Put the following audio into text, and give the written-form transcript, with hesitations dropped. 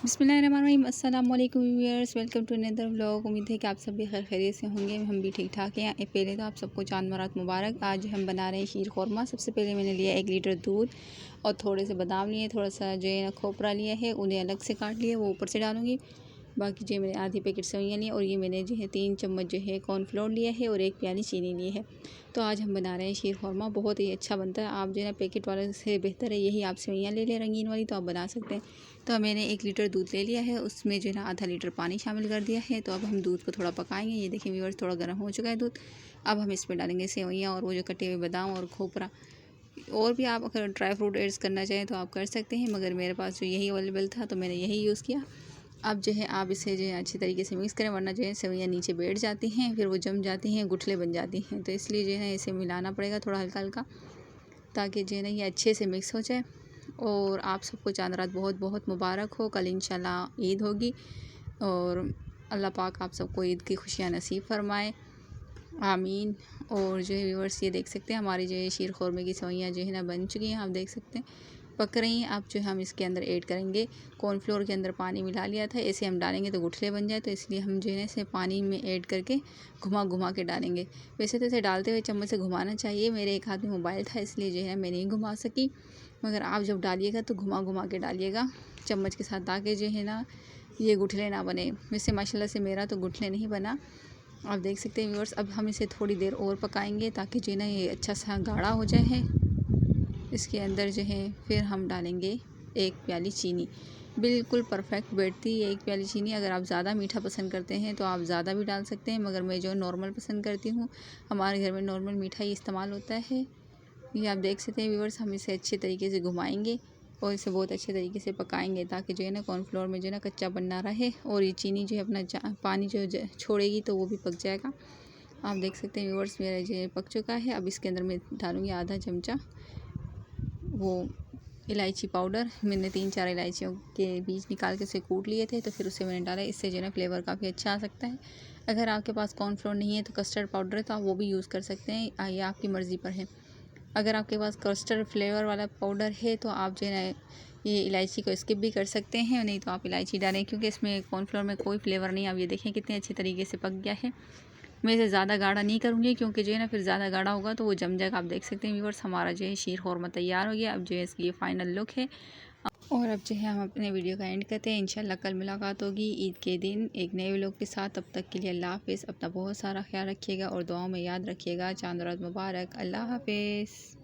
बिस्मिल्लाहिर्रहमानिर्रहीम। अस्सलाम वालेकुम viewers, welcome to another vlog. उम्मीद है कि आप सब भी खैर खैरियत से होंगे, हम भी ठीक ठाक हैं। पहले तो आप सबको चांद मुबारक मुबारक। आज हम बना रहे हैं शीर खुरमा। सबसे पहले मैंने लिया 1 लीटर दूध और थोड़े से बादाम लिए, थोड़ा सा जो है खोपरा लिया है, उन्हें अलग से काट लिया, वो ऊपर से डालूँगी। बाकी जो मैंने आधी पैकेट सेवइयाँ ली और ये मैंने जो है 3 चम्मच जो है कॉर्नफ्लोर लिया है और 1 प्याली चीनी ली है। तो आज हम बना रहे हैं शीर खुरमा, बहुत ही अच्छा बनता है। आप जो है ना पैकेट वाले से बेहतर है यही आप सेवइयाँ ले लें रंगीन वाली, तो आप बना सकते हैं। तो मैंने 1 लीटर दूध ले लिया है, उसमें जो है ना आधा लीटर पानी शामिल कर दिया है। तो अब हम दूध को थोड़ा पकाएंगे। ये देखिए व्यूअर्स, थोड़ा गर्म हो चुका है दूध। अब हम इसमें डालेंगे सेवइयाँ और वो जो कटे हुए बादाम और खोपरा। और भी आप अगर ड्राई फ्रूट एड्स करना चाहें तो आप कर सकते हैं, मगर मेरे पास जो यही अवेलेबल था तो मैंने यही यूज़ किया। अब जो है आप इसे जो है अच्छी तरीके से मिक्स करें, वरना जो है सेवइयाँ नीचे बैठ जाती हैं, फिर वो जम जाती हैं, गुठले बन जाती हैं। तो इसलिए जो है इसे मिलाना पड़ेगा थोड़ा हल्का हल्का, ताकि जो है ना ये अच्छे से मिक्स हो जाए। और आप सबको चांद रात बहुत बहुत मुबारक हो। कल इंशाल्लाह ईद होगी और अल्लाह पाक आप सबको ईद की खुशियाँ नसीब फरमाए, आमीन। और जो है व्यूअर्स, ये देख सकते हैं हमारी जो है शीर खुरमे की सेवइयाँ जो है ना बन चुकी हैं, आप देख सकते हैं पक रही हैं। अब जो है हम इसके अंदर ऐड करेंगे कॉर्नफ्लोर के अंदर पानी मिला लिया था, ऐसे हम डालेंगे तो गुठले बन जाए, तो इसलिए हम जो है इसे पानी में ऐड करके घुमा घुमा के डालेंगे। वैसे तो इसे डालते हुए चम्मच से घुमाना चाहिए, मेरे एक हाथ में मोबाइल था इसलिए जो है मैं नहीं घुमा सकी, मगर आप जब डालिएगा तो घुमा घुमा के डालिएगा चम्मच के साथ, ताकि जो है ना ये गुठले ना बने। वैसे माशाल्लाह से मेरा तो गुठले नहीं बना, आप देख सकते हैं व्यूअर्स। अब हम इसे थोड़ी देर और पकाएंगे ताकि जो है ना ये अच्छा सा गाढ़ा हो जाए है। इसके अंदर जो है फिर हम डालेंगे 1 प्याली चीनी, बिल्कुल परफेक्ट बैठती है 1 प्याली चीनी। अगर आप ज़्यादा मीठा पसंद करते हैं तो आप ज़्यादा भी डाल सकते हैं, मगर मैं जो नॉर्मल पसंद करती हूँ, हमारे घर में नॉर्मल मीठा ही इस्तेमाल होता है। ये आप देख सकते हैं व्यूअर्स, हम इसे अच्छे तरीके से घुमाएंगे और इसे बहुत अच्छे तरीके से पकाएंगे, ताकि जो है ना कॉर्नफ्लोर में जो है ना कच्चा बना रहे और ये चीनी जो है अपना पानी जो छोड़ेगी तो वो भी पक जाएगा। आप देख सकते हैं व्यूअर्स, मेरा जो पक चुका है। अब इसके अंदर मैं डालूँगी आधा चमचा वो इलायची पाउडर। मैंने 3-4 इलायचियों के बीज निकाल के उसे कूट लिए थे, तो फिर उसे मैंने डाला। इससे जो है ना फ्लेवर काफ़ी अच्छा आ सकता है। अगर आपके पास कॉर्नफ्लोर नहीं है तो कस्टर्ड पाउडर है तो आप वो भी यूज़ कर सकते हैं, ये आपकी मर्ज़ी पर है। अगर आपके पास कस्टर्ड फ्लेवर वाला पाउडर है तो आप जो है ना ये इलायची को स्किप भी कर सकते हैं, नहीं तो आप इलायची डालें, क्योंकि इसमें कॉर्नफ्लोर में कोई फ्लेवर नहीं। आप ये देखें कितने अच्छे तरीके से पक गया है। मैं इसे ज़्यादा गाढ़ा नहीं करूँगी, क्योंकि जो है ना फिर ज़्यादा गाढ़ा होगा तो वो जम जाएगा। आप देख सकते हैं व्यूअर्स, हमारा जो है शीर खुरमा तैयार हो गया। अब जो है इसकी ये फ़ाइनल लुक है। और अब जो है हम अपने वीडियो का एंड करते हैं। इंशाल्लाह कल मुलाकात होगी ईद के दिन एक नए व्लॉग के साथ। तब तक के लिए अल्लाह हाफ़िज़। अपना बहुत सारा ख्याल रखिएगा और दुआओं में याद रखिएगा। चांद रात मुबारक। अल्लाह हाफ़िज़।